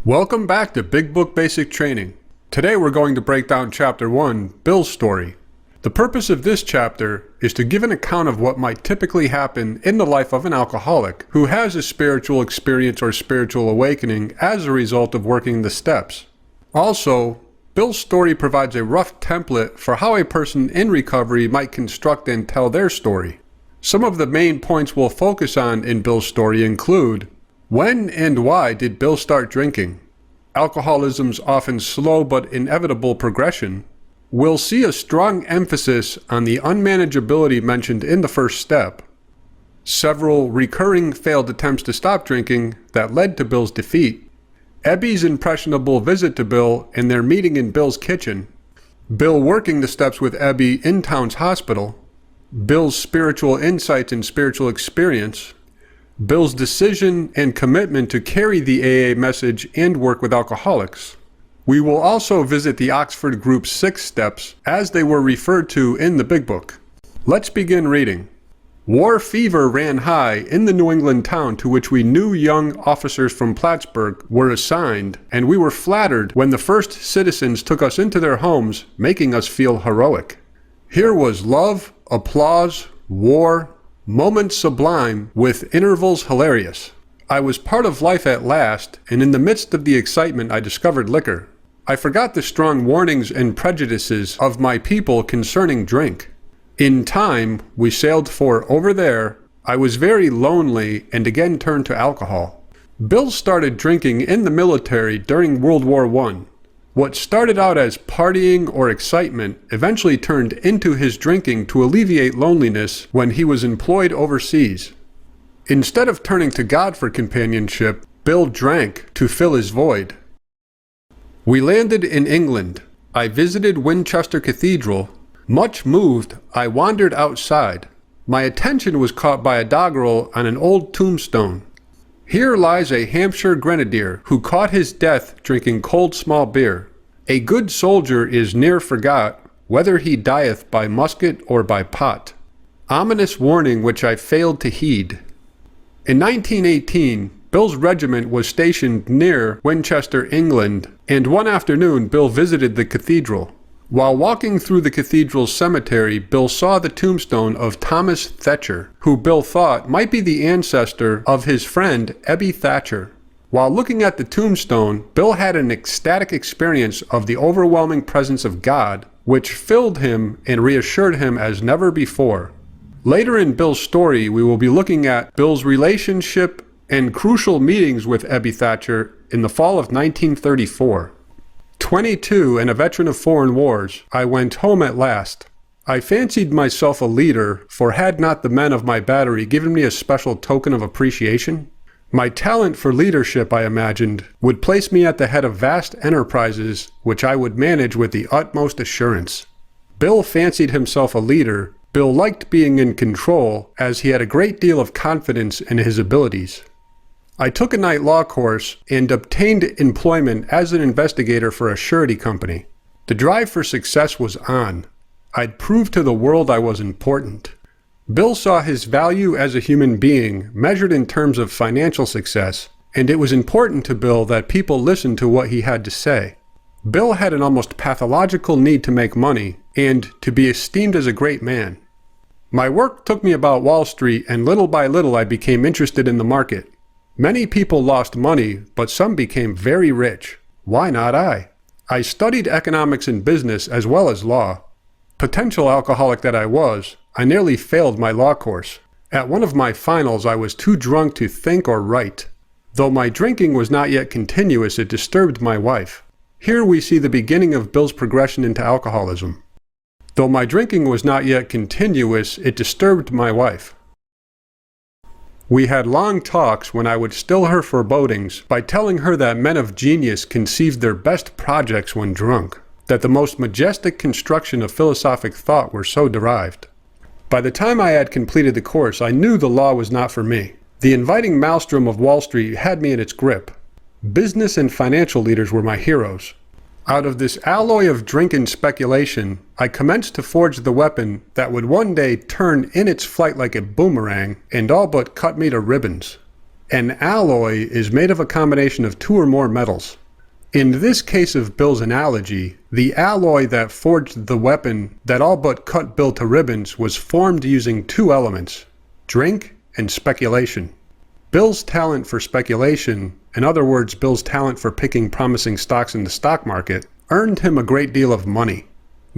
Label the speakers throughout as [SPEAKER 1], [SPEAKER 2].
[SPEAKER 1] Welcome back to Big Book Basic Training. Today we're going to break down Chapter 1, Bill's story. The purpose of this chapter is to give an account of what might typically happen in the life of an alcoholic who has a spiritual experience or spiritual awakening as a result of working the steps. Also, Bill's story provides a rough template for how a person in recovery might construct and tell their story. Some of the main points we'll focus on in Bill's story include: when and why did Bill start drinking? Alcoholism's often slow but inevitable progression. We'll see a strong emphasis on the unmanageability mentioned in the first step. Several recurring failed attempts to stop drinking that led to Bill's defeat. Ebby's impressionable visit to Bill and their meeting in Bill's kitchen. Bill working the steps with Ebby in Town's hospital. Bill's spiritual insights and spiritual experience. Bill's decision and commitment to carry the AA message and work with alcoholics. We will also visit the Oxford Group's 6 steps as they were referred to in the Big Book. Let's begin reading. War fever ran high in the New England town to which we new young officers from Plattsburgh were assigned, and we were flattered when the first citizens took us into their homes, making us feel heroic. Here was love, applause, war, moments sublime with intervals hilarious. I was part of life at last, and in the midst of the excitement I discovered liquor. I forgot the strong warnings and prejudices of my people concerning drink. In time, we sailed for over there. I was very lonely and again turned to alcohol. Bill started drinking in the military during World War I. What started out as partying or excitement eventually turned into his drinking to alleviate loneliness when he was employed overseas. Instead of turning to God for companionship, Bill drank to fill his void. We landed in England. I visited Winchester Cathedral. Much moved, I wandered outside. My attention was caught by a doggerel on an old tombstone. Here lies a Hampshire grenadier who caught his death drinking cold small beer. A good soldier is ne'er forgot, whether he dieth by musket or by pot. Ominous warning which I failed to heed. In 1918, Bill's regiment was stationed near Winchester, England, and one afternoon Bill visited the cathedral. While walking through the cathedral's cemetery, Bill saw the tombstone of Thomas Thatcher, who Bill thought might be the ancestor of his friend Ebby Thatcher. While looking at the tombstone, Bill had an ecstatic experience of the overwhelming presence of God, which filled him and reassured him as never before. Later in Bill's story, we will be looking at Bill's relationship and crucial meetings with Ebby Thatcher in the fall of 1934. 22 and a veteran of foreign wars, I went home at last. I fancied myself a leader, for had not the men of my battery given me a special token of appreciation? My talent for leadership, I imagined, would place me at the head of vast enterprises which I would manage with the utmost assurance. Bill fancied himself a leader. Bill liked being in control, as he had a great deal of confidence in his abilities. I took a night law course and obtained employment as an investigator for a surety company. The drive for success was on. I'd proved to the world I was important. Bill saw his value as a human being measured in terms of financial success, and it was important to Bill that people listened to what he had to say. Bill had an almost pathological need to make money and to be esteemed as a great man. My work took me about Wall Street, and little by little I became interested in the market. Many people lost money, but some became very rich. Why not I? I studied economics and business as well as law. Potential alcoholic that I was, I nearly failed my law course. At one of my finals, I was too drunk to think or write. Though my drinking was not yet continuous, it disturbed my wife. Here we see the beginning of Bill's progression into alcoholism. Though my drinking was not yet continuous, it disturbed my wife. We had long talks when I would still her forebodings by telling her that men of genius conceived their best projects when drunk, that the most majestic construction of philosophic thought were so derived. By the time I had completed the course, I knew the law was not for me. The inviting maelstrom of Wall Street had me in its grip. Business and financial leaders were my heroes. Out of this alloy of drink and speculation, I commenced to forge the weapon that would one day turn in its flight like a boomerang and all but cut me to ribbons. An alloy is made of a combination of 2 or more metals. In this case of Bill's analogy, the alloy that forged the weapon that all but cut Bill to ribbons was formed using two elements: drink and speculation. Bill's talent for speculation, in other words, Bill's talent for picking promising stocks in the stock market, earned him a great deal of money.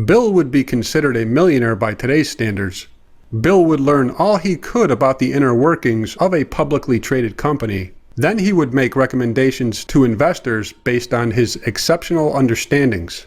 [SPEAKER 1] Bill would be considered a millionaire by today's standards. Bill would learn all he could about the inner workings of a publicly traded company. Then he would make recommendations to investors based on his exceptional understandings.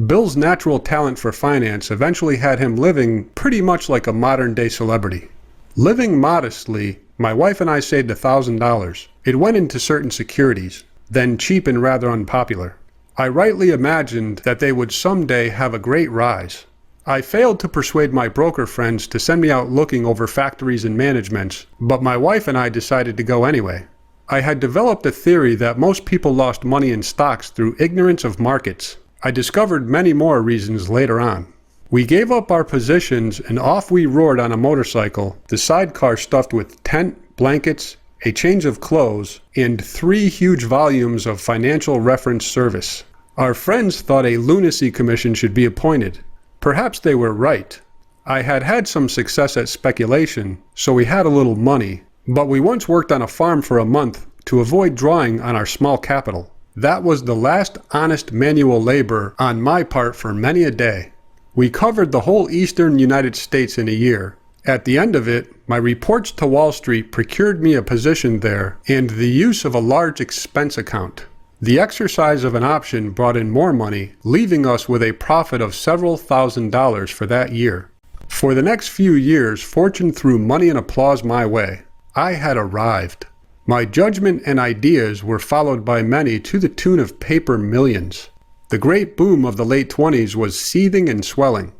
[SPEAKER 1] Bill's natural talent for finance eventually had him living pretty much like a modern-day celebrity. Living modestly, my wife and I saved $1,000. It went into certain securities, then cheap and rather unpopular. I rightly imagined that they would someday have a great rise. I failed to persuade my broker friends to send me out looking over factories and managements, but my wife and I decided to go anyway. I had developed a theory that most people lost money in stocks through ignorance of markets. I discovered many more reasons later on. We gave up our positions and off we roared on a motorcycle, the sidecar stuffed with tent, blankets, a change of clothes, and 3 huge volumes of financial reference service. Our friends thought a lunacy commission should be appointed. Perhaps they were right. I had had some success at speculation, so we had a little money, but we once worked on a farm for a month to avoid drawing on our small capital. That was the last honest manual labor on my part for many a day. We covered the whole eastern United States in a year. At the end of it, my reports to Wall Street procured me a position there and the use of a large expense account. The exercise of an option brought in more money, leaving us with a profit of several $1,000s for that year. For the next few years, fortune threw money and applause my way. I had arrived. My judgment and ideas were followed by many to the tune of paper millions. The great boom of the late 20s was seething and swelling.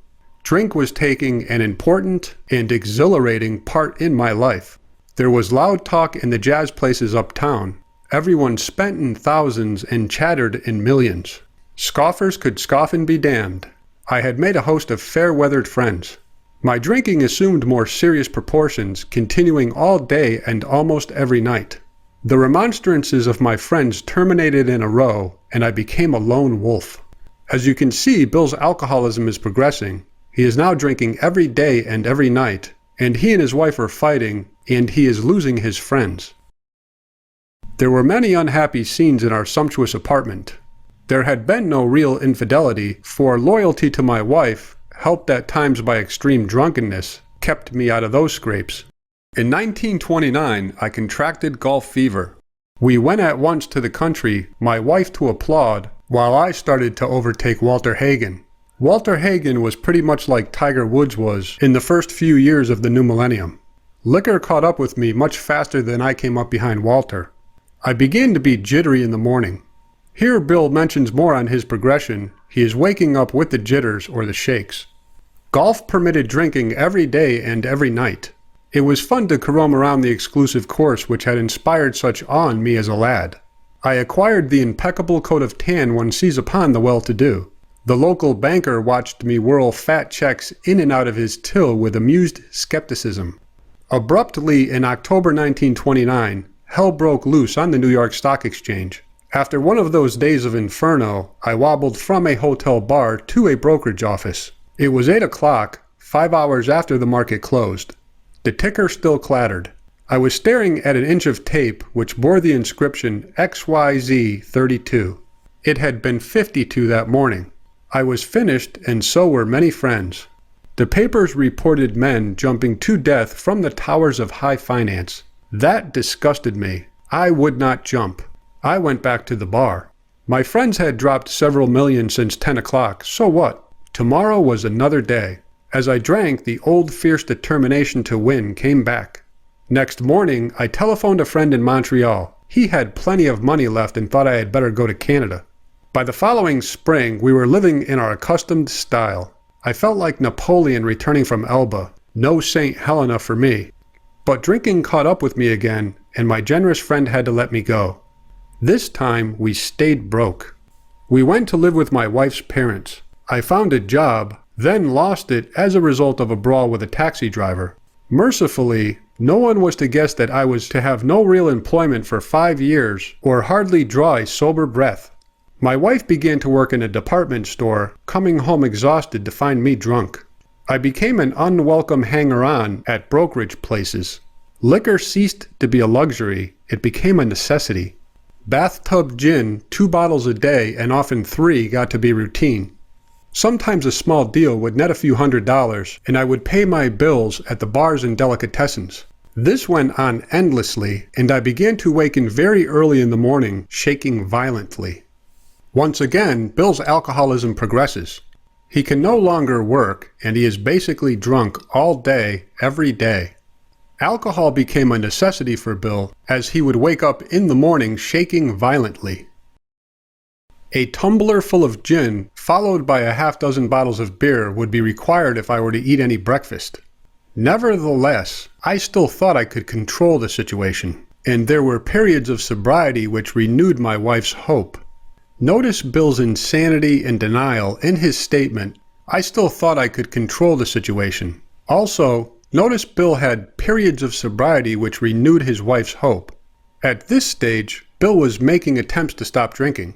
[SPEAKER 1] Drink was taking an important and exhilarating part in my life. There was loud talk in the jazz places uptown. Everyone spent in thousands and chattered in millions. Scoffers could scoff and be damned. I had made a host of fair-weathered friends. My drinking assumed more serious proportions, continuing all day and almost every night. The remonstrances of my friends terminated in a row, and I became a lone wolf. As you can see, Bill's alcoholism is progressing. He is now drinking every day and every night, and he and his wife are fighting, and he is losing his friends. There were many unhappy scenes in our sumptuous apartment. There had been no real infidelity, for loyalty to my wife, helped at times by extreme drunkenness, kept me out of those scrapes. In 1929, I contracted Gulf fever. We went at once to the country, my wife to applaud, while I started to overtake Walter Hagen. Walter Hagen was pretty much like Tiger Woods was in the first few years of the new millennium. Liquor caught up with me much faster than I came up behind Walter. I began to be jittery in the morning. Here Bill mentions more on his progression. He is waking up with the jitters or the shakes. Golf permitted drinking every day and every night. It was fun to carom around the exclusive course which had inspired such awe in me as a lad. I acquired the impeccable coat of tan one sees upon the well-to-do. The local banker watched me whirl fat checks in and out of his till with amused skepticism. Abruptly, in October 1929, hell broke loose on the New York Stock Exchange. After one of those days of inferno, I wobbled from a hotel bar to a brokerage office. It was 8 o'clock, 5 hours after the market closed. The ticker still clattered. I was staring at an inch of tape which bore the inscription XYZ32. It had been 52 that morning. I was finished, and so were many friends. The papers reported men jumping to death from the towers of high finance. That disgusted me. I would not jump. I went back to the bar. My friends had dropped several million since 10 o'clock, so what? Tomorrow was another day. As I drank, the old fierce determination to win came back. Next morning, I telephoned a friend in Montreal. He had plenty of money left and thought I had better go to Canada. By the following spring, we were living in our accustomed style. I felt like Napoleon returning from Elba. No St. Helena for me. But drinking caught up with me again, and my generous friend had to let me go. This time, we stayed broke. We went to live with my wife's parents. I found a job, then lost it as a result of a brawl with a taxi driver. Mercifully, no one was to guess that I was to have no real employment for 5 years or hardly draw a sober breath. My wife began to work in a department store, coming home exhausted to find me drunk. I became an unwelcome hanger-on at brokerage places. Liquor ceased to be a luxury, it became a necessity. Bathtub gin, 2 bottles a day and often 3 got to be routine. Sometimes a small deal would net a few $100s, and I would pay my bills at the bars and delicatessens. This went on endlessly, and I began to waken very early in the morning, shaking violently. Once again, Bill's alcoholism progresses. He can no longer work, and he is basically drunk all day, every day. Alcohol became a necessity for Bill, as he would wake up in the morning shaking violently. A tumbler full of gin, followed by a half-dozen bottles of beer, would be required if I were to eat any breakfast. Nevertheless, I still thought I could control the situation, and there were periods of sobriety which renewed my wife's hope. Notice Bill's insanity and denial in his statement, "I still thought I could control the situation." Also, notice Bill had periods of sobriety which renewed his wife's hope. At this stage, Bill was making attempts to stop drinking.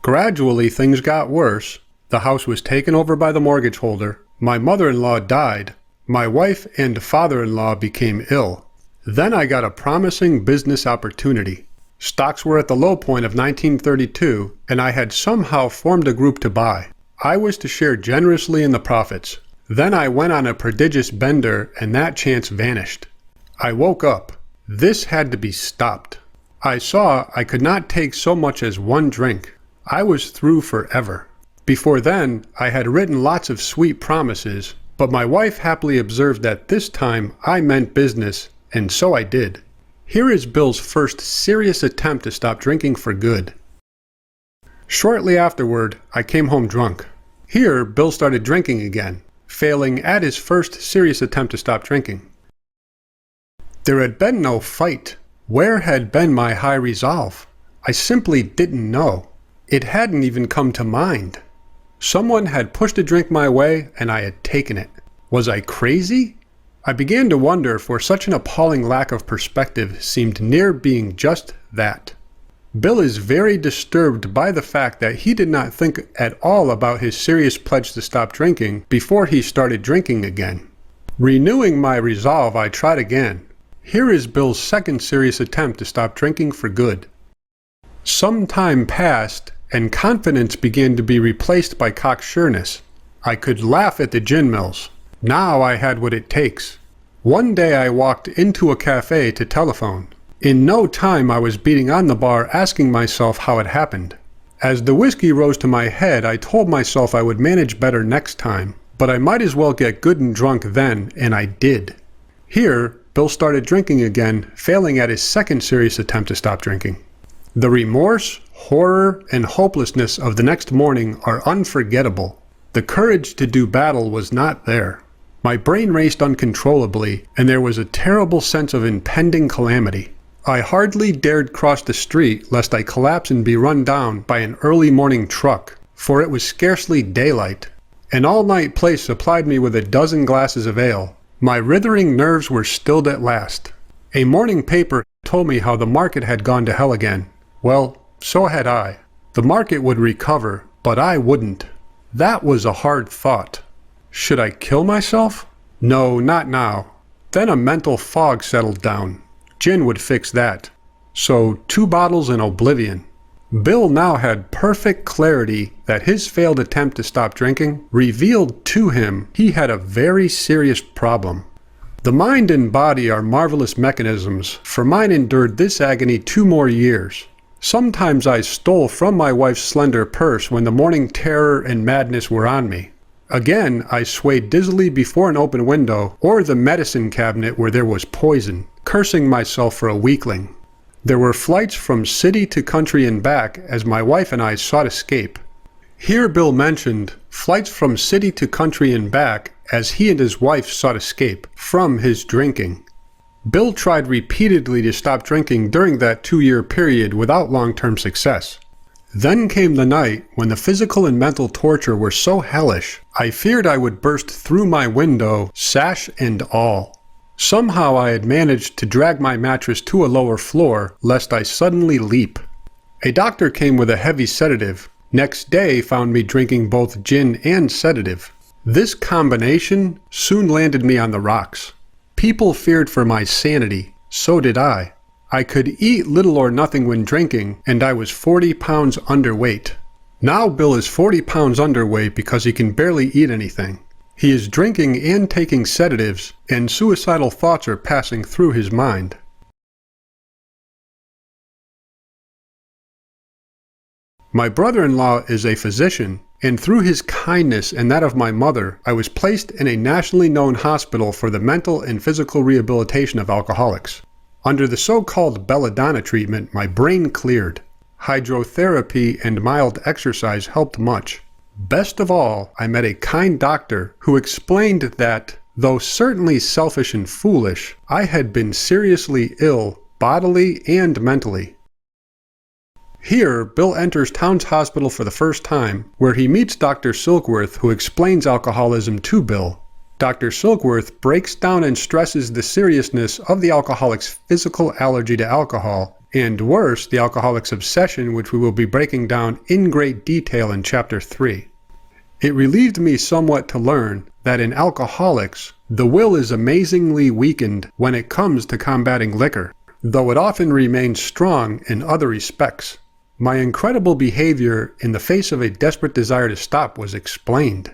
[SPEAKER 1] Gradually, things got worse. The house was taken over by the mortgage holder. My mother-in-law died. My wife and father-in-law became ill. Then I got a promising business opportunity. Stocks were at the low point of 1932, and I had somehow formed a group to buy. I was to share generously in the profits. Then I went on a prodigious bender, and that chance vanished. I woke up. This had to be stopped. I saw I could not take so much as 1 drink. I was through forever. Before then, I had written lots of sweet promises, but my wife happily observed that this time I meant business, and so I did. Here is Bill's first serious attempt to stop drinking for good. Shortly afterward, I came home drunk. Here, Bill started drinking again, failing at his first serious attempt to stop drinking. There had been no fight. Where had been my high resolve? I simply didn't know. It hadn't even come to mind. Someone had pushed a drink my way, and I had taken it. Was I crazy? I began to wonder, for such an appalling lack of perspective seemed near being just that. Bill is very disturbed by the fact that he did not think at all about his serious pledge to stop drinking before he started drinking again. Renewing my resolve, I tried again. Here is Bill's second serious attempt to stop drinking for good. Some time passed, and confidence began to be replaced by cocksureness. I could laugh at the gin mills. Now I had what it takes. One day I walked into a cafe to telephone. In no time I was beating on the bar, asking myself how it happened. As the whiskey rose to my head, I told myself I would manage better next time, but I might as well get good and drunk then, and I did. Here, Bill started drinking again, failing at his second serious attempt to stop drinking. The remorse, horror, and hopelessness of the next morning are unforgettable. The courage to do battle was not there. My brain raced uncontrollably, and there was a terrible sense of impending calamity. I hardly dared cross the street lest I collapse and be run down by an early morning truck, for it was scarcely daylight. An all-night place supplied me with a dozen glasses of ale. My writhing nerves were stilled at last. A morning paper told me how the market had gone to hell again. Well, so had I. The market would recover, but I wouldn't. That was a hard thought. Should I kill myself? No, not now. Then a mental fog settled down. Gin would fix that. So 2 bottles and oblivion. Bill now had perfect clarity that his failed attempt to stop drinking revealed to him he had a very serious problem. The mind and body are marvelous mechanisms, for mine endured this agony 2 more years. Sometimes I stole from my wife's slender purse when the morning terror and madness were on me. Again, I swayed dizzily before an open window or the medicine cabinet where there was poison, cursing myself for a weakling. There were flights from city to country and back as my wife and I sought escape. Here Bill mentioned flights from city to country and back as he and his wife sought escape from his drinking. Bill tried repeatedly to stop drinking during that 2-year period without long-term success. Then came the night when the physical and mental torture were so hellish, I feared I would burst through my window, sash and all. Somehow I had managed to drag my mattress to a lower floor, lest I suddenly leap. A doctor came with a heavy sedative. Next day found me drinking both gin and sedative. This combination soon landed me on the rocks. People feared for my sanity. So did I. I could eat little or nothing when drinking, and I was 40 pounds underweight. Now Bill is 40 pounds underweight because he can barely eat anything. He is drinking and taking sedatives, and suicidal thoughts are passing through his mind. My brother-in-law is a physician, and through his kindness and that of my mother, I was placed in a nationally known hospital for the mental and physical rehabilitation of alcoholics. Under the so-called belladonna treatment, my brain cleared. Hydrotherapy and mild exercise helped much. Best of all, I met a kind doctor who explained that, though certainly selfish and foolish, I had been seriously ill, bodily and mentally. Here, Bill enters Towns Hospital for the first time, where he meets Dr. Silkworth, who explains alcoholism to Bill. Dr. Silkworth breaks down and stresses the seriousness of the alcoholic's physical allergy to alcohol, and worse, the alcoholic's obsession, which we will be breaking down in great detail in Chapter 3. It relieved me somewhat to learn that in alcoholics, the will is amazingly weakened when it comes to combating liquor, though it often remains strong in other respects. My incredible behavior in the face of a desperate desire to stop was explained.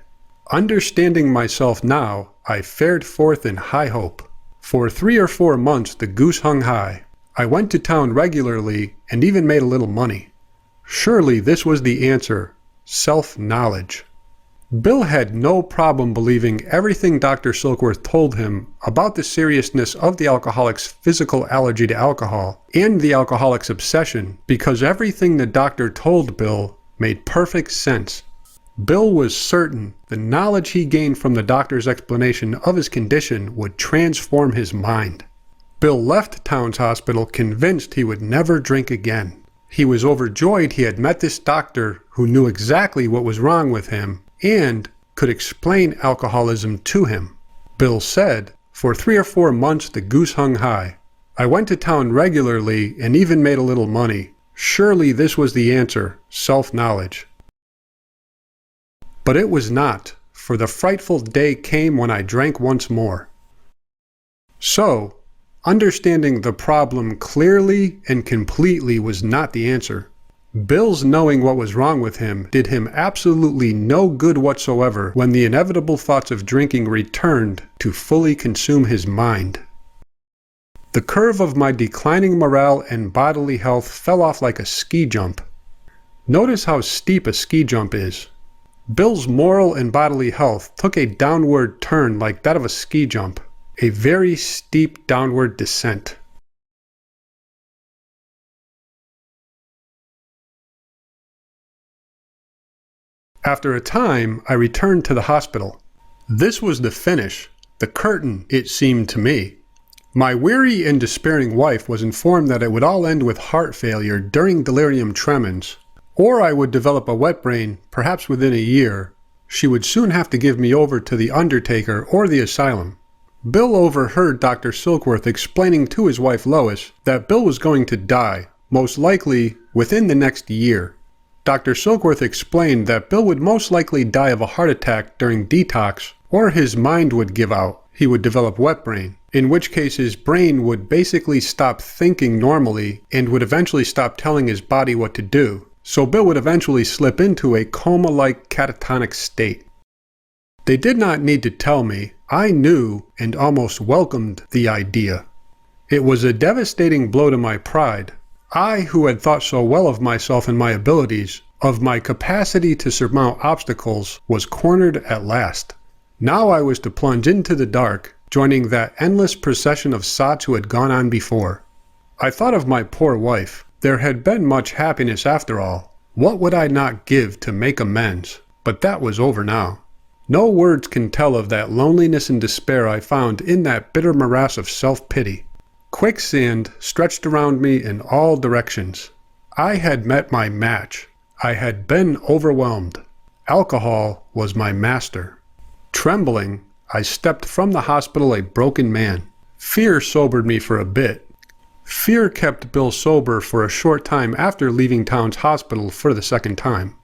[SPEAKER 1] Understanding myself now, I fared forth in high hope. For 3 or 4 months the goose hung high. I went to town regularly and even made a little money. Surely this was the answer: self-knowledge. Bill had no problem believing everything Dr. Silkworth told him about the seriousness of the alcoholic's physical allergy to alcohol and the alcoholic's obsession, because everything the doctor told Bill made perfect sense. Bill was certain the knowledge he gained from the doctor's explanation of his condition would transform his mind. Bill left Towns Hospital convinced he would never drink again. He was overjoyed he had met this doctor who knew exactly what was wrong with him and could explain alcoholism to him. Bill said, "For 3 or 4 months the goose hung high. I went to town regularly and even made a little money. Surely this was the answer: self-knowledge." But it was not, for the frightful day came when I drank once more. So, understanding the problem clearly and completely was not the answer. Bill's knowing what was wrong with him did him absolutely no good whatsoever when the inevitable thoughts of drinking returned to fully consume his mind. The curve of my declining morale and bodily health fell off like a ski jump. Notice how steep a ski jump is. Bill's moral and bodily health took a downward turn like that of a ski jump, a very steep downward descent. After a time, I returned to the hospital. This was the finish, the curtain, it seemed to me. My weary and despairing wife was informed that it would all end with heart failure during delirium tremens, or I would develop a wet brain, perhaps within a year. She would soon have to give me over to the undertaker or the asylum. Bill overheard Dr. Silkworth explaining to his wife Lois that Bill was going to die, most likely within the next year. Dr. Silkworth explained that Bill would most likely die of a heart attack during detox, or his mind would give out. He would develop wet brain, in which case his brain would basically stop thinking normally and would eventually stop telling his body what to do. So Bill would eventually slip into a coma-like catatonic state. They did not need to tell me. I knew and almost welcomed the idea. It was a devastating blow to my pride. I, who had thought so well of myself and my abilities, of my capacity to surmount obstacles, was cornered at last. Now I was to plunge into the dark, joining that endless procession of sots who had gone on before. I thought of my poor wife. There had been much happiness after all. What would I not give to make amends? But that was over now. No words can tell of that loneliness and despair I found in that bitter morass of self-pity. Quicksand stretched around me in all directions. I had met my match. I had been overwhelmed. Alcohol was my master. Trembling, I stepped from the hospital a broken man. Fear sobered me for a bit. Fear kept Bill sober for a short time after leaving town's hospital for the second time.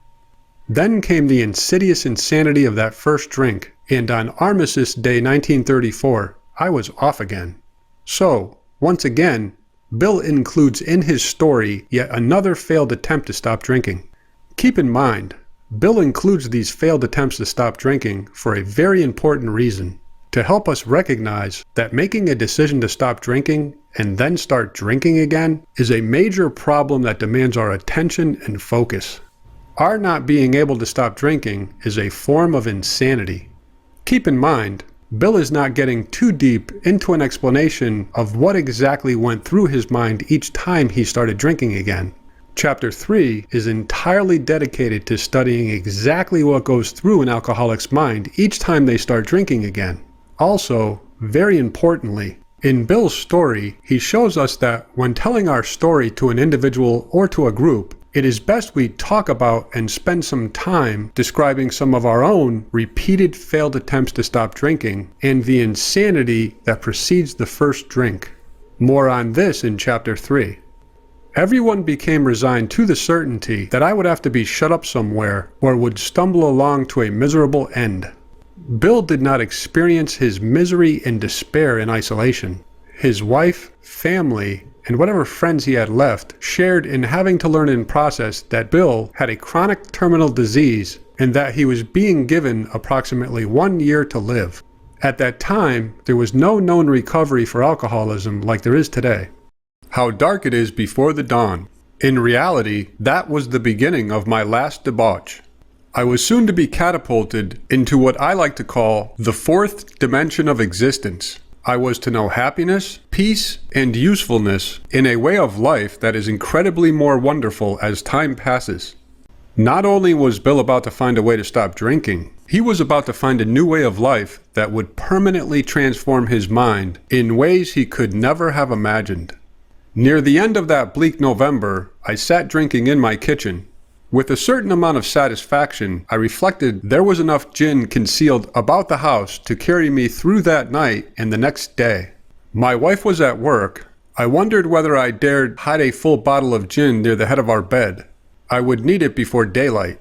[SPEAKER 1] Then came the insidious insanity of that first drink, and on Armistice Day 1934, I was off again. So, once again, Bill includes in his story yet another failed attempt to stop drinking. Keep in mind, Bill includes these failed attempts to stop drinking for a very important reason: to help us recognize that making a decision to stop drinking and then start drinking again is a major problem that demands our attention and focus. Our not being able to stop drinking is a form of insanity. Keep in mind, Bill is not getting too deep into an explanation of what exactly went through his mind each time he started drinking again. Chapter 3 is entirely dedicated to studying exactly what goes through an alcoholic's mind each time they start drinking again. Also, very importantly, in Bill's story, he shows us that when telling our story to an individual or to a group, it is best we talk about and spend some time describing some of our own repeated failed attempts to stop drinking and the insanity that precedes the first drink. More on this in Chapter 3. Everyone became resigned to the certainty that I would have to be shut up somewhere or would stumble along to a miserable end. Bill did not experience his misery and despair in isolation. His wife, family, and whatever friends he had left shared in having to learn in process that Bill had a chronic terminal disease and that he was being given approximately 1 year to live. At that time, there was no known recovery for alcoholism like there is today. How dark it is before the dawn. In reality, that was the beginning of my last debauch. I was soon to be catapulted into what I like to call the fourth dimension of existence. I was to know happiness, peace, and usefulness in a way of life that is incredibly more wonderful as time passes. Not only was Bill about to find a way to stop drinking, he was about to find a new way of life that would permanently transform his mind in ways he could never have imagined. Near the end of that bleak November, I sat drinking in my kitchen. With a certain amount of satisfaction, I reflected there was enough gin concealed about the house to carry me through that night and the next day. My wife was at work. I wondered whether I dared hide a full bottle of gin near the head of our bed. I would need it before daylight.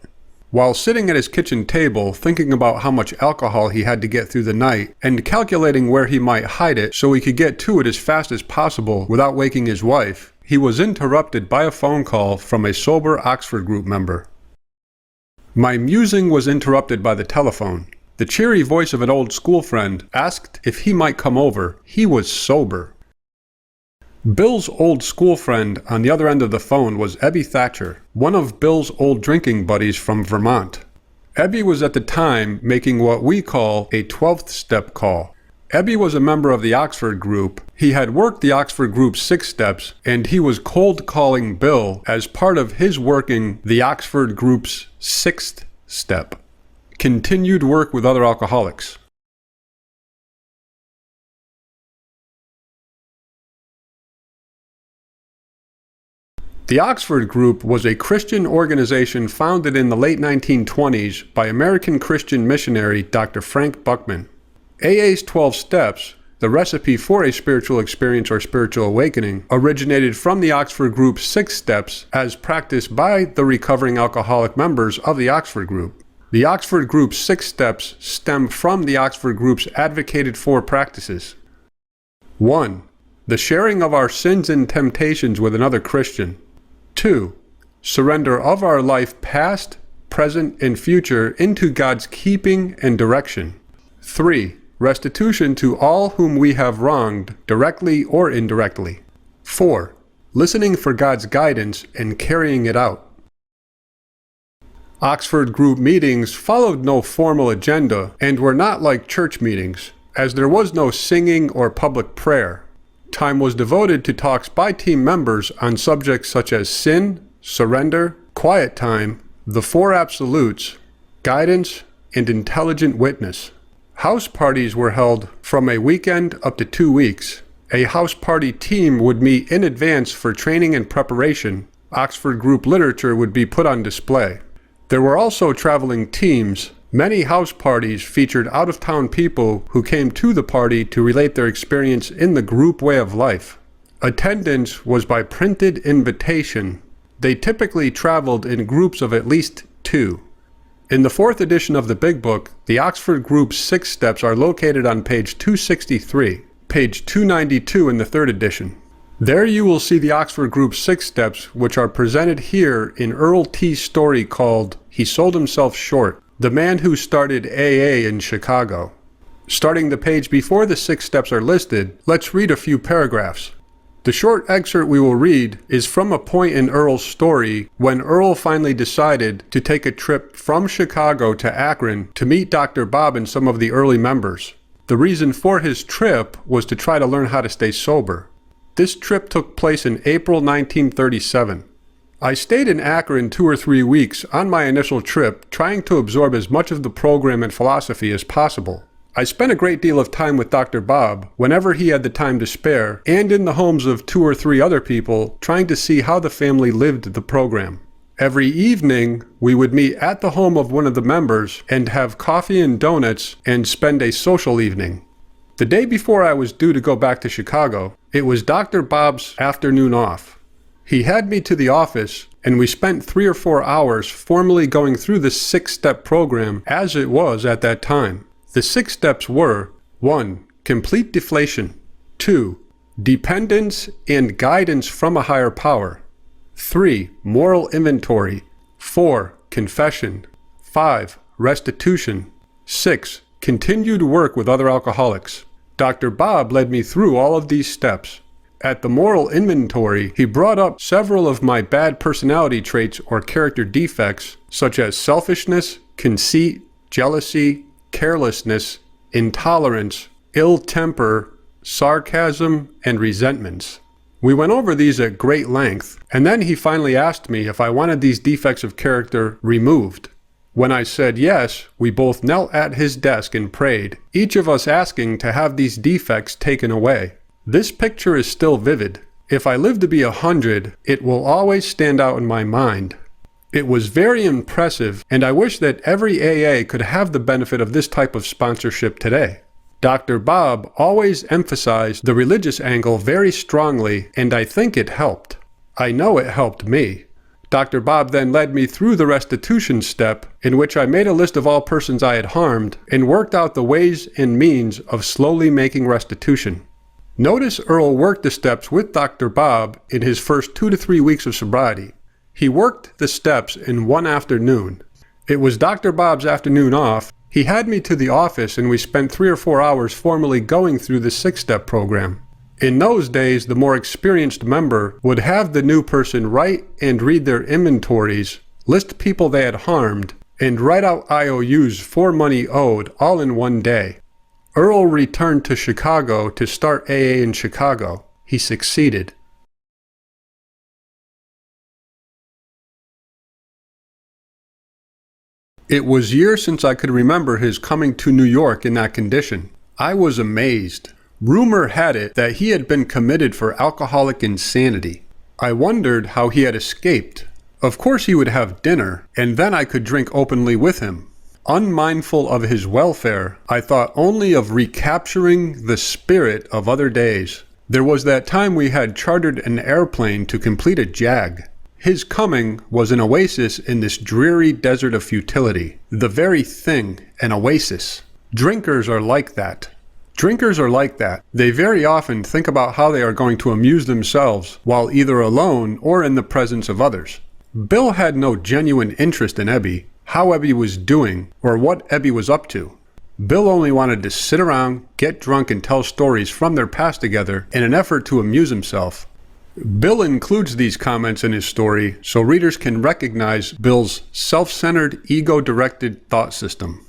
[SPEAKER 1] While sitting at his kitchen table, thinking about how much alcohol he had to get through the night, and calculating where he might hide it so he could get to it as fast as possible without waking his wife, he was interrupted by a phone call from a sober Oxford group member. My musing was interrupted by the telephone. The cheery voice of an old school friend asked if he might come over. He was sober. Bill's old school friend on the other end of the phone was Ebby Thatcher, one of Bill's old drinking buddies from Vermont. Ebby was at the time making what we call a 12th step call. Ebby was a member of the Oxford group. He had worked the Oxford group's 6 steps, and he was cold calling Bill as part of his working the Oxford group's 6th step: continued work with other alcoholics. The Oxford Group was a Christian organization founded in the late 1920s by American Christian missionary Dr. Frank Buckman. AA's 12 steps, the recipe for a spiritual experience or spiritual awakening, originated from the Oxford Group's 6 steps as practiced by the recovering alcoholic members of the Oxford Group. The Oxford Group's 6 steps stem from the Oxford Group's advocated 4 practices. 1. The sharing of our sins and temptations with another Christian. 2. Surrender of our life past, present, and future into God's keeping and direction. 3. Restitution to all whom we have wronged, directly or indirectly. 4. Listening for God's guidance and carrying it out. Oxford Group meetings followed no formal agenda and were not like church meetings, as there was no singing or public prayer. Time was devoted to talks by team members on subjects such as sin, surrender, quiet time, the 4 absolutes, guidance, and intelligent witness. House parties were held from a weekend up to 2 weeks. A house party team would meet in advance for training and preparation. Oxford Group literature would be put on display. There were also traveling teams. Many house parties featured out-of-town people who came to the party to relate their experience in the group way of life. Attendance was by printed invitation. They typically traveled in groups of at least 2. In the 4th edition of the Big Book, the Oxford Group's 6 steps are located on page 263, page 292 in the 3rd edition. There you will see the Oxford Group's 6 steps, which are presented here in Earl T's story called He Sold Himself Short, the man who started AA in Chicago. Starting the page before the 6 steps are listed, let's read a few paragraphs. The short excerpt we will read is from a point in Earl's story when Earl finally decided to take a trip from Chicago to Akron to meet Dr. Bob and some of the early members. The reason for his trip was to try to learn how to stay sober. This trip took place in April 1937. I stayed in Akron 2 or 3 weeks on my initial trip, trying to absorb as much of the program and philosophy as possible. I spent a great deal of time with Dr. Bob whenever he had the time to spare, and in the homes of 2 or 3 other people, trying to see how the family lived the program. Every evening, we would meet at the home of one of the members and have coffee and donuts and spend a social evening. The day before I was due to go back to Chicago, it was Dr. Bob's afternoon off. He had me to the office, and we spent 3 or 4 hours formally going through the 6-step program as it was at that time. The 6 steps were: 1. Complete deflation. 2. Dependence and guidance from a higher power. 3. Moral inventory. 4. Confession. 5. Restitution. 6. Continued work with other alcoholics. Dr. Bob led me through all of these steps. At the moral inventory, he brought up several of my bad personality traits or character defects, such as selfishness, conceit, jealousy, carelessness, intolerance, ill temper, sarcasm, and resentments. We went over these at great length, and then he finally asked me if I wanted these defects of character removed. When I said yes, we both knelt at his desk and prayed, each of us asking to have these defects taken away. This picture is still vivid. If I live to be 100, it will always stand out in my mind. It was very impressive, and I wish that every AA could have the benefit of this type of sponsorship today. Dr. Bob always emphasized the religious angle very strongly, and I think it helped. I know it helped me. Dr. Bob then led me through the restitution step, in which I made a list of all persons I had harmed and worked out the ways and means of slowly making restitution. Notice Earl worked the steps with Dr. Bob in his first 2 to 3 weeks of sobriety. He worked the steps in one afternoon. It was Dr. Bob's afternoon off. He had me to the office and we spent 3 or 4 hours formally going through the 6-step program. In those days, the more experienced member would have the new person write and read their inventories, list people they had harmed, and write out IOUs for money owed all in one day. Earl returned to Chicago to start AA in Chicago. He succeeded. It was years since I could remember his coming to New York in that condition. I was amazed. Rumor had it that he had been committed for alcoholic insanity. I wondered how he had escaped. Of course he would have dinner, and then I could drink openly with him. Unmindful of his welfare, I thought only of recapturing the spirit of other days. There was that time we had chartered an airplane to complete a jag. His coming was an oasis in this dreary desert of futility. The very thing, an oasis. Drinkers are like that. Drinkers are like that. They very often think about how they are going to amuse themselves while either alone or in the presence of others. Bill had no genuine interest in Ebby, how Ebby was doing, or what Ebby was up to. Bill only wanted to sit around, get drunk, and tell stories from their past together in an effort to amuse himself. Bill includes these comments in his story so readers can recognize Bill's self-centered, ego-directed thought system.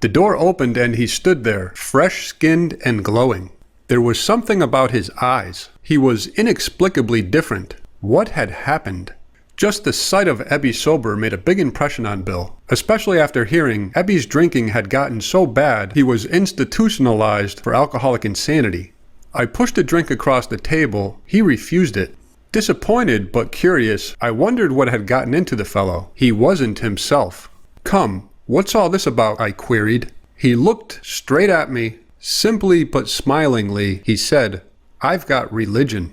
[SPEAKER 1] The door opened and he stood there, fresh-skinned and glowing. There was something about his eyes. He was inexplicably different. What had happened? Just the sight of Ebby sober made a big impression on Bill, especially after hearing Ebby's drinking had gotten so bad he was institutionalized for alcoholic insanity. I pushed a drink across the table. He refused it. Disappointed but curious, I wondered what had gotten into the fellow. He wasn't himself. "Come, what's all this about?" I queried. He looked straight at me. Simply but smilingly, he said, "I've got religion."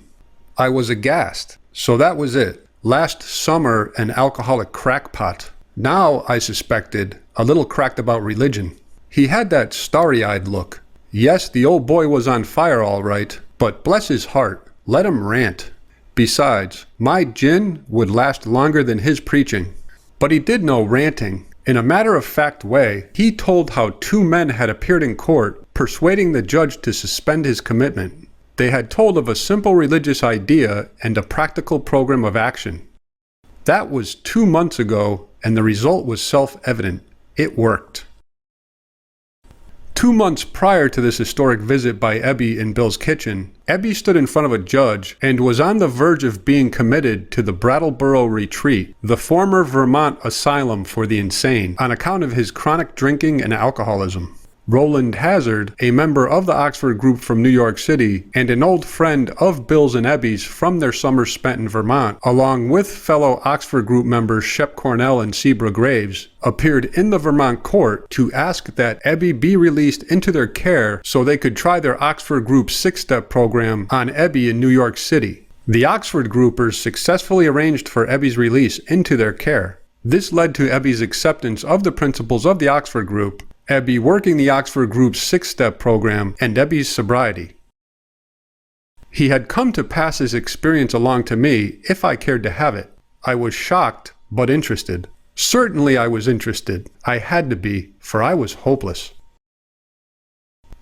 [SPEAKER 1] I was aghast. So that was it. Last summer, an alcoholic crackpot. Now, I suspected, a little cracked about religion. He had that starry-eyed look. Yes, the old boy was on fire all right, but bless his heart, let him rant. Besides, my gin would last longer than his preaching. But he did no ranting. In a matter-of-fact way, he told how two men had appeared in court, persuading the judge to suspend his commitment. They had told of a simple religious idea and a practical program of action. That was 2 months ago, and the result was self-evident. It worked. 2 months prior to this historic visit by Ebby in Bill's kitchen, Ebby stood in front of a judge and was on the verge of being committed to the Brattleboro Retreat, the former Vermont asylum for the insane, on account of his chronic drinking and alcoholism. Roland Hazard, a member of the Oxford group from New York City and an old friend of Bill's and Ebby's from their summers spent in Vermont, along with fellow Oxford group members Shep Cornell and Sebra Graves, appeared in the Vermont court to ask that Ebby be released into their care so they could try their Oxford group 6-step program on Ebby in New York City. The Oxford groupers successfully arranged for Ebby's release into their care. This led to Ebby's acceptance of the principles of the Oxford group, Ebby working the Oxford group's 6-step program, and Ebby's sobriety. He had come to pass his experience along to me if I cared to have it. I was shocked, but interested. Certainly I was interested. I had to be, for I was hopeless.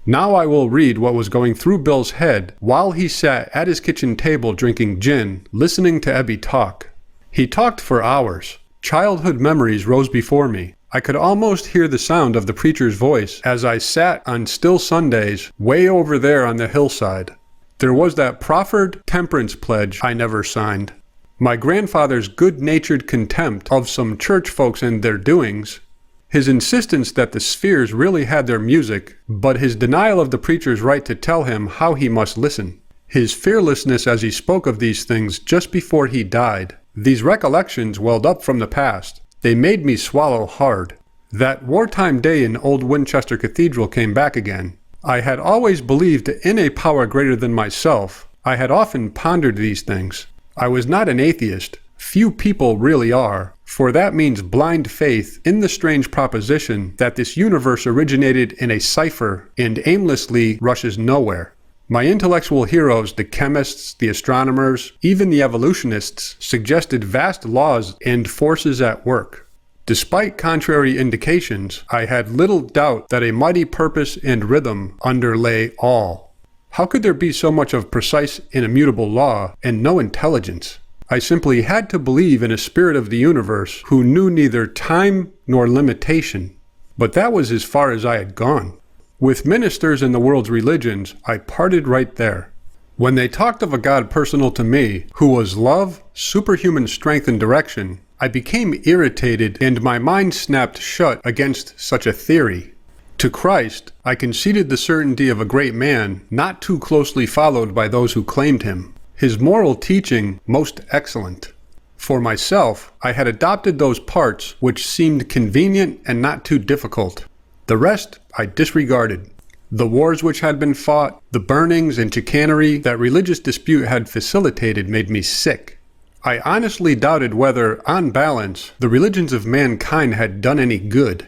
[SPEAKER 1] Now I will read what was going through Bill's head while he sat at his kitchen table drinking gin, listening to Ebby talk. He talked for hours. Childhood memories rose before me. I could almost hear the sound of the preacher's voice as I sat on still Sundays way over there on the hillside. There was that proffered temperance pledge I never signed. My grandfather's good-natured contempt of some church folks and their doings. His insistence that the spheres really had their music, but his denial of the preacher's right to tell him how he must listen. His fearlessness as he spoke of these things just before he died. These recollections welled up from the past. They made me swallow hard. That wartime day in Old Winchester Cathedral came back again. I had always believed in a power greater than myself. I had often pondered these things. I was not an atheist. Few people really are, for that means blind faith in the strange proposition that this universe originated in a cipher and aimlessly rushes nowhere. My intellectual heroes, the chemists, the astronomers, even the evolutionists, suggested vast laws and forces at work. Despite contrary indications, I had little doubt that a mighty purpose and rhythm underlay all. How could there be so much of precise and immutable law and no intelligence? I simply had to believe in a spirit of the universe who knew neither time nor limitation. But that was as far as I had gone. With ministers in the world's religions, I parted right there. When they talked of a God personal to me, who was love, superhuman strength and direction, I became irritated and my mind snapped shut against such a theory. To Christ, I conceded the certainty of a great man, not too closely followed by those who claimed him. His moral teaching, most excellent. For myself, I had adopted those parts which seemed convenient and not too difficult. The rest I disregarded. The wars which had been fought, the burnings and chicanery that religious dispute had facilitated made me sick. I honestly doubted whether, on balance, the religions of mankind had done any good.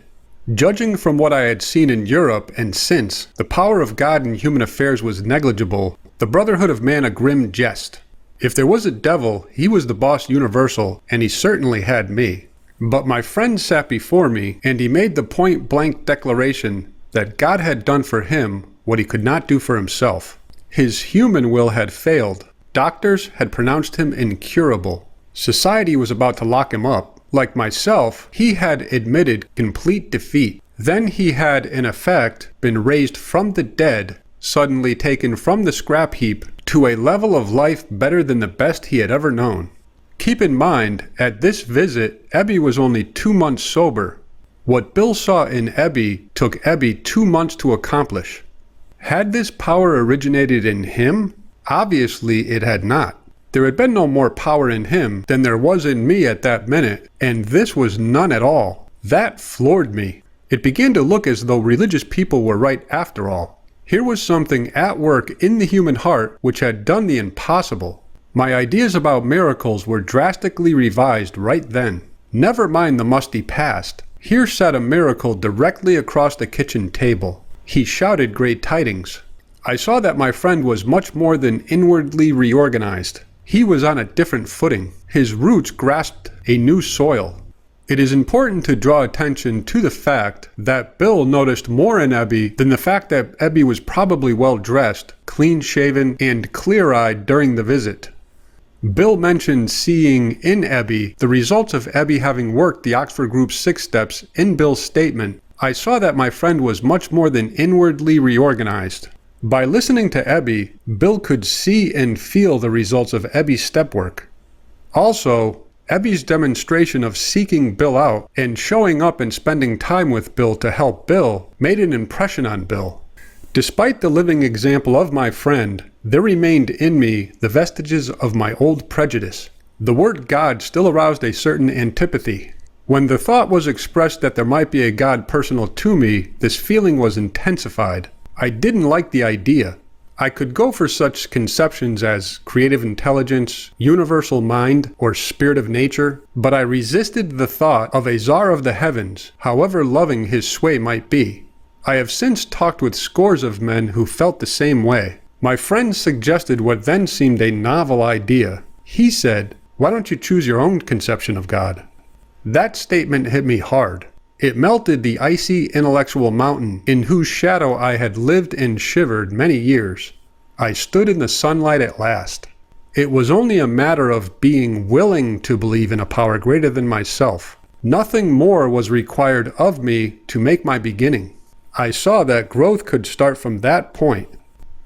[SPEAKER 1] Judging from what I had seen in Europe and since, the power of God in human affairs was negligible, the brotherhood of man a grim jest. If there was a devil, he was the boss universal, and he certainly had me. But my friend sat before me, and he made the point-blank declaration that God had done for him what he could not do for himself. His human will had failed. Doctors had pronounced him incurable. Society was about to lock him up. Like myself, he had admitted complete defeat. Then he had, in effect, been raised from the dead, suddenly taken from the scrap heap to a level of life better than the best he had ever known. Keep in mind, at this visit, Ebby was only 2 months sober. What Bill saw in Ebby took Ebby 2 months to accomplish. Had this power originated in him? Obviously it had not. There had been no more power in him than there was in me at that minute, and this was none at all. That floored me. It began to look as though religious people were right after all. Here was something at work in the human heart which had done the impossible. My ideas about miracles were drastically revised right then. Never mind the musty past. Here sat a miracle directly across the kitchen table. He shouted great tidings. I saw that my friend was much more than inwardly reorganized. He was on a different footing. His roots grasped a new soil. It is important to draw attention to the fact that Bill noticed more in Ebby than the fact that Ebby was probably well-dressed, clean-shaven, and clear-eyed during the visit. Bill mentioned seeing in Ebby the results of Ebby having worked the Oxford Group's 6 steps in Bill's statement. I saw that my friend was much more than inwardly reorganized. By listening to Ebby, Bill could see and feel the results of Ebby's step work. Also, Ebby's demonstration of seeking Bill out and showing up and spending time with Bill to help Bill made an impression on Bill. Despite the living example of my friend, there remained in me the vestiges of my old prejudice. The word God still aroused a certain antipathy. When the thought was expressed that there might be a God personal to me, this feeling was intensified. I didn't like the idea. I could go for such conceptions as creative intelligence, universal mind, or spirit of nature, but I resisted the thought of a czar of the heavens, however loving his sway might be. I have since talked with scores of men who felt the same way. My friend suggested what then seemed a novel idea. He said, "Why don't you choose your own conception of God?" That statement hit me hard. It melted the icy intellectual mountain in whose shadow I had lived and shivered many years. I stood in the sunlight at last. It was only a matter of being willing to believe in a power greater than myself. Nothing more was required of me to make my beginning. I saw that growth could start from that point.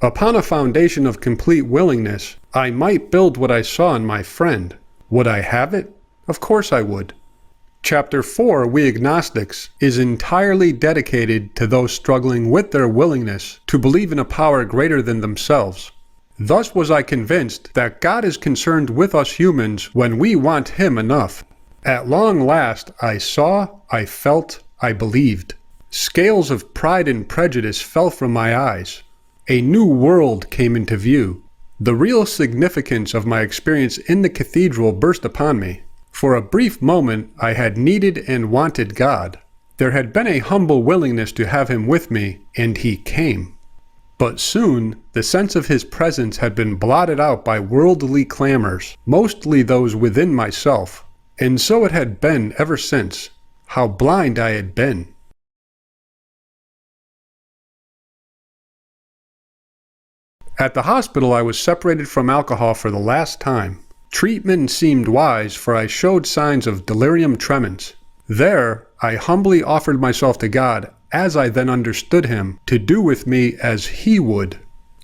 [SPEAKER 1] Upon a foundation of complete willingness, I might build what I saw in my friend. Would I have it? Of course I would. Chapter 4, We Agnostics, is entirely dedicated to those struggling with their willingness to believe in a power greater than themselves. Thus was I convinced that God is concerned with us humans when we want Him enough. At long last, I saw, I felt, I believed. Scales of pride and prejudice fell from my eyes. A new world came into view. The real significance of my experience in the cathedral burst upon me. For a brief moment, I had needed and wanted God. There had been a humble willingness to have Him with me, and He came. But soon, the sense of His presence had been blotted out by worldly clamors, mostly those within myself. And so it had been ever since. How blind I had been. At the hospital, I was separated from alcohol for the last time. Treatment seemed wise, for I showed signs of delirium tremens. There, I humbly offered myself to God, as I then understood Him, to do with me as He would.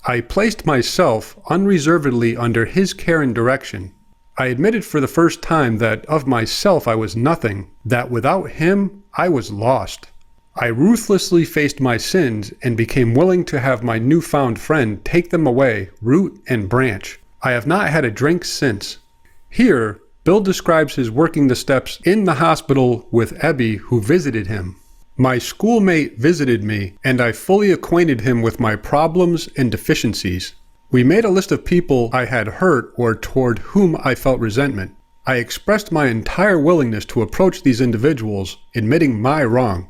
[SPEAKER 1] I placed myself unreservedly under His care and direction. I admitted for the first time that of myself I was nothing, that without Him I was lost. I ruthlessly faced my sins and became willing to have my newfound friend take them away, root and branch. I have not had a drink since. Here, Bill describes his working the steps in the hospital with Ebby, who visited him. My schoolmate visited me, and I fully acquainted him with my problems and deficiencies. We made a list of people I had hurt or toward whom I felt resentment. I expressed my entire willingness to approach these individuals, admitting my wrong.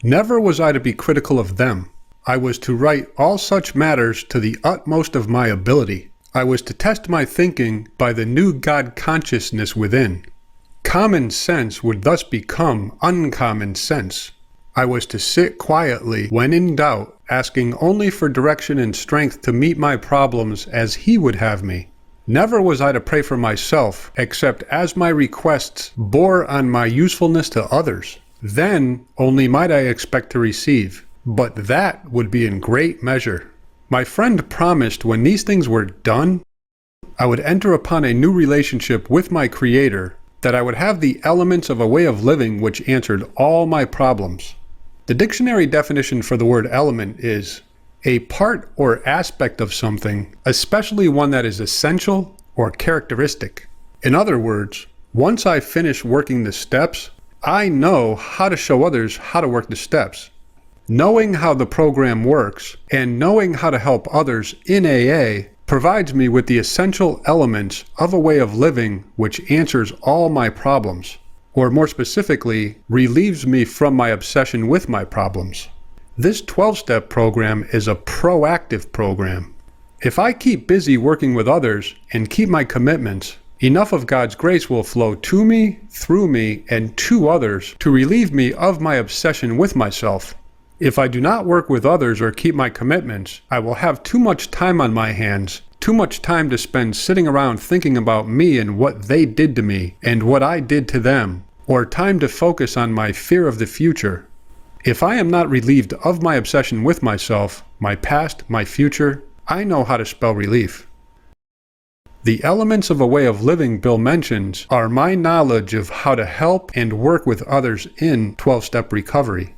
[SPEAKER 1] Never was I to be critical of them. I was to right all such matters to the utmost of my ability. I was to test my thinking by the new God consciousness within. Common sense would thus become uncommon sense. I was to sit quietly when in doubt, asking only for direction and strength to meet my problems as He would have me. Never was I to pray for myself, except as my requests bore on my usefulness to others. Then only might I expect to receive, but that would be in great measure. My friend promised when these things were done, I would enter upon a new relationship with my Creator, that I would have the elements of a way of living which answered all my problems. The dictionary definition for the word element is a part or aspect of something, especially one that is essential or characteristic. In other words, once I finish working the steps, I know how to show others how to work the steps. Knowing how the program works and knowing how to help others in AA provides me with the essential elements of a way of living which answers all my problems, or more specifically, relieves me from my obsession with my problems. This 12-step program is a proactive program. If I keep busy working with others and keep my commitments, enough of God's grace will flow to me, through me, and to others to relieve me of my obsession with myself. If I do not work with others or keep my commitments, I will have too much time on my hands, too much time to spend sitting around thinking about me and what they did to me and what I did to them, or time to focus on my fear of the future. If I am not relieved of my obsession with myself, my past, my future, I know how to spell relief. The elements of a way of living Bill mentions are my knowledge of how to help and work with others in 12-step recovery.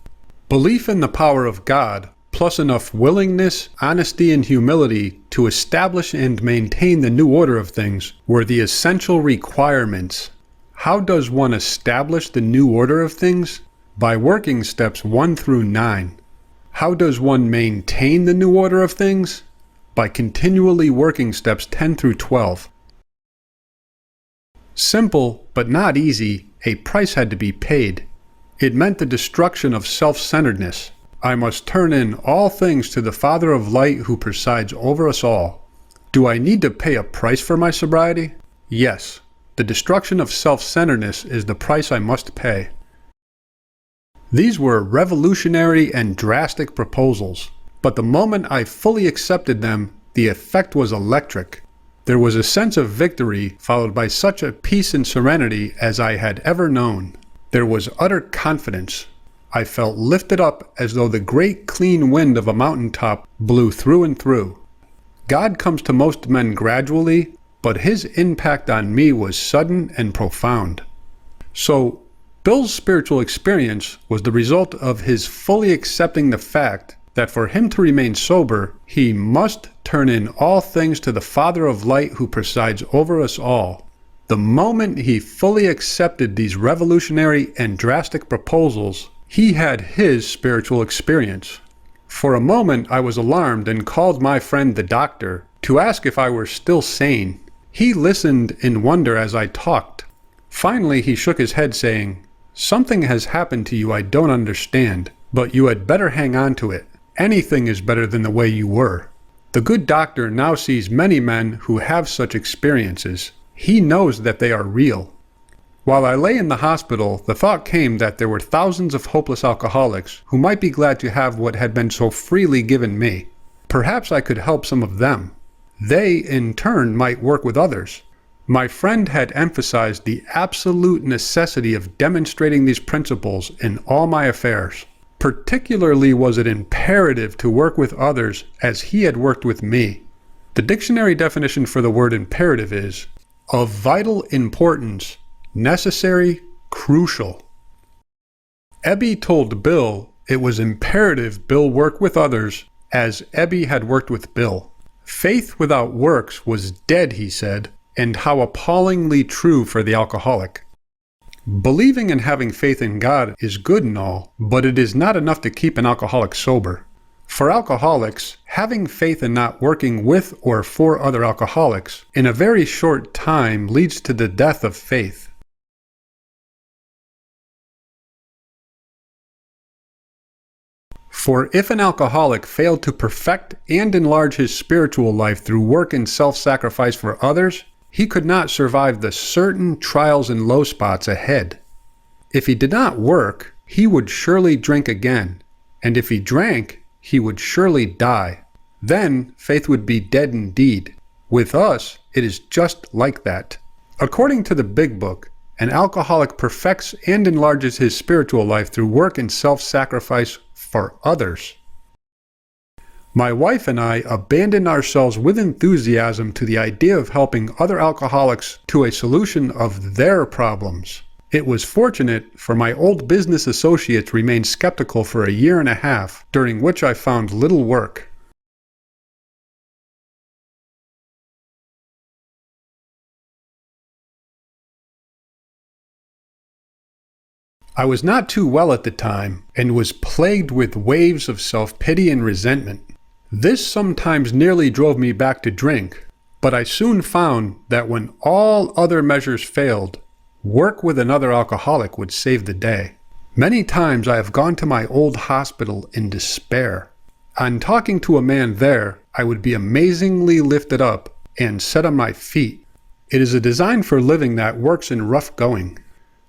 [SPEAKER 1] Belief in the power of God, plus enough willingness, honesty, and humility to establish and maintain the new order of things were the essential requirements. How does one establish the new order of things? By working steps 1 through 9. How does one maintain the new order of things? By continually working steps 10 through 12. Simple, but not easy, a price had to be paid. It meant the destruction of self-centeredness. I must turn in all things to the Father of Light who presides over us all. Do I need to pay a price for my sobriety? Yes. The destruction of self-centeredness is the price I must pay. These were revolutionary and drastic proposals, but the moment I fully accepted them, the effect was electric. There was a sense of victory followed by such a peace and serenity as I had ever known. There was utter confidence. I felt lifted up as though the great clean wind of a mountaintop blew through and through. God comes to most men gradually, but his impact on me was sudden and profound. So, Bill's spiritual experience was the result of his fully accepting the fact that for him to remain sober, he must turn in all things to the Father of Light who presides over us all. The moment he fully accepted these revolutionary and drastic proposals, he had his spiritual experience. For a moment I was alarmed and called my friend the doctor to ask if I were still sane. He listened in wonder as I talked. Finally he shook his head saying, "Something has happened to you I don't understand, but you had better hang on to it. Anything is better than the way you were." The good doctor now sees many men who have such experiences. He knows that they are real. While I lay in the hospital, the thought came that there were thousands of hopeless alcoholics who might be glad to have what had been so freely given me. Perhaps I could help some of them. They, in turn, might work with others. My friend had emphasized the absolute necessity of demonstrating these principles in all my affairs. Particularly was it imperative to work with others as he had worked with me. The dictionary definition for the word imperative is of vital importance, necessary, crucial. Ebby told Bill it was imperative Bill work with others as Ebby had worked with Bill. Faith without works was dead, he said, and how appallingly true for the alcoholic. Believing and having faith in God is good and all, but it is not enough to keep an alcoholic sober. For alcoholics, having faith and not working with or for other alcoholics in a very short time leads to the death of faith. For if an alcoholic failed to perfect and enlarge his spiritual life through work and self-sacrifice for others, he could not survive the certain trials and low spots ahead. If he did not work, he would surely drink again, and if he drank, he would surely die. Then faith would be dead indeed. With us, it is just like that. According to the Big Book, an alcoholic perfects and enlarges his spiritual life through work and self-sacrifice for others. My wife and I abandoned ourselves with enthusiasm to the idea of helping other alcoholics to a solution of their problems. It was fortunate, for my old business associates remained skeptical for a year and a half, during which I found little work. I was not too well at the time, and was plagued with waves of self-pity and resentment. This sometimes nearly drove me back to drink, but I soon found that when all other measures failed, work with another alcoholic would save the day. Many times I have gone to my old hospital in despair. On talking to a man there, I would be amazingly lifted up and set on my feet. It is a design for living that works in rough going.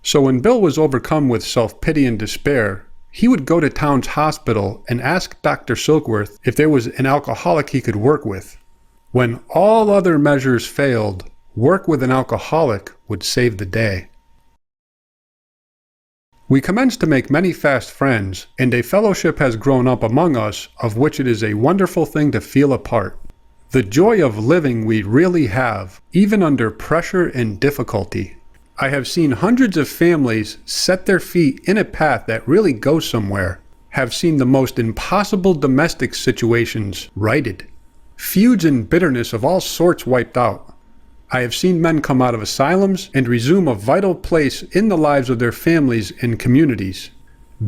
[SPEAKER 1] So when Bill was overcome with self-pity and despair, he would go to Town's hospital and ask Dr. Silkworth if there was an alcoholic he could work with. When all other measures failed, work with an alcoholic would save the day. We commenced to make many fast friends, and a fellowship has grown up among us of which it is a wonderful thing to feel a part. The joy of living we really have, even under pressure and difficulty. I have seen hundreds of families set their feet in a path that really goes somewhere, have seen the most impossible domestic situations righted, feuds and bitterness of all sorts wiped out. I have seen men come out of asylums and resume a vital place in the lives of their families and communities.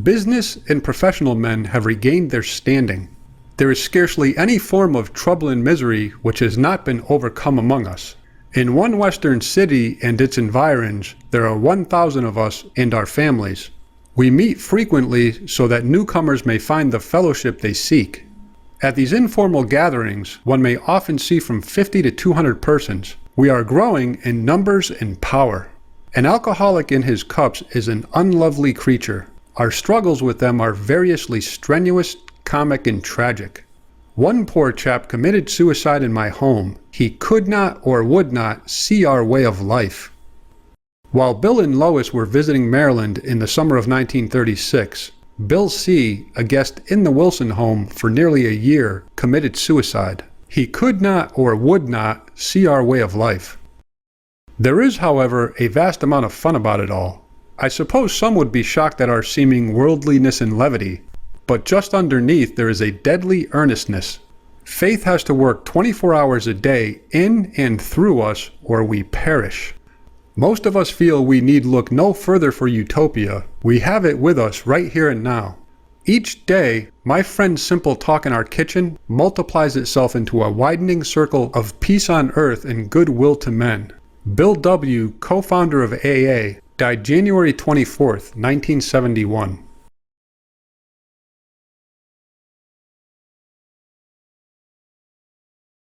[SPEAKER 1] Business and professional men have regained their standing. There is scarcely any form of trouble and misery which has not been overcome among us. In one western city and its environs, there are 1,000 of us and our families. We meet frequently so that newcomers may find the fellowship they seek. At these informal gatherings, one may often see from 50 to 200 persons. We are growing in numbers and power. An alcoholic in his cups is an unlovely creature. Our struggles with them are variously strenuous, comic, and tragic. One poor chap committed suicide in my home. He could not or would not see our way of life. While Bill and Lois were visiting Maryland in the summer of 1936, Bill C., a guest in the Wilson home for nearly a year, committed suicide. He could not or would not see our way of life. There is, however, a vast amount of fun about it all. I suppose some would be shocked at our seeming worldliness and levity, but just underneath there is a deadly earnestness. Faith has to work 24 hours a day in and through us, or we perish. Most of us feel we need look no further for utopia. We have it with us right here and now. Each day, my friend's simple talk in our kitchen multiplies itself into a widening circle of peace on earth and goodwill to men. Bill W., co-founder of AA, died January 24th, 1971.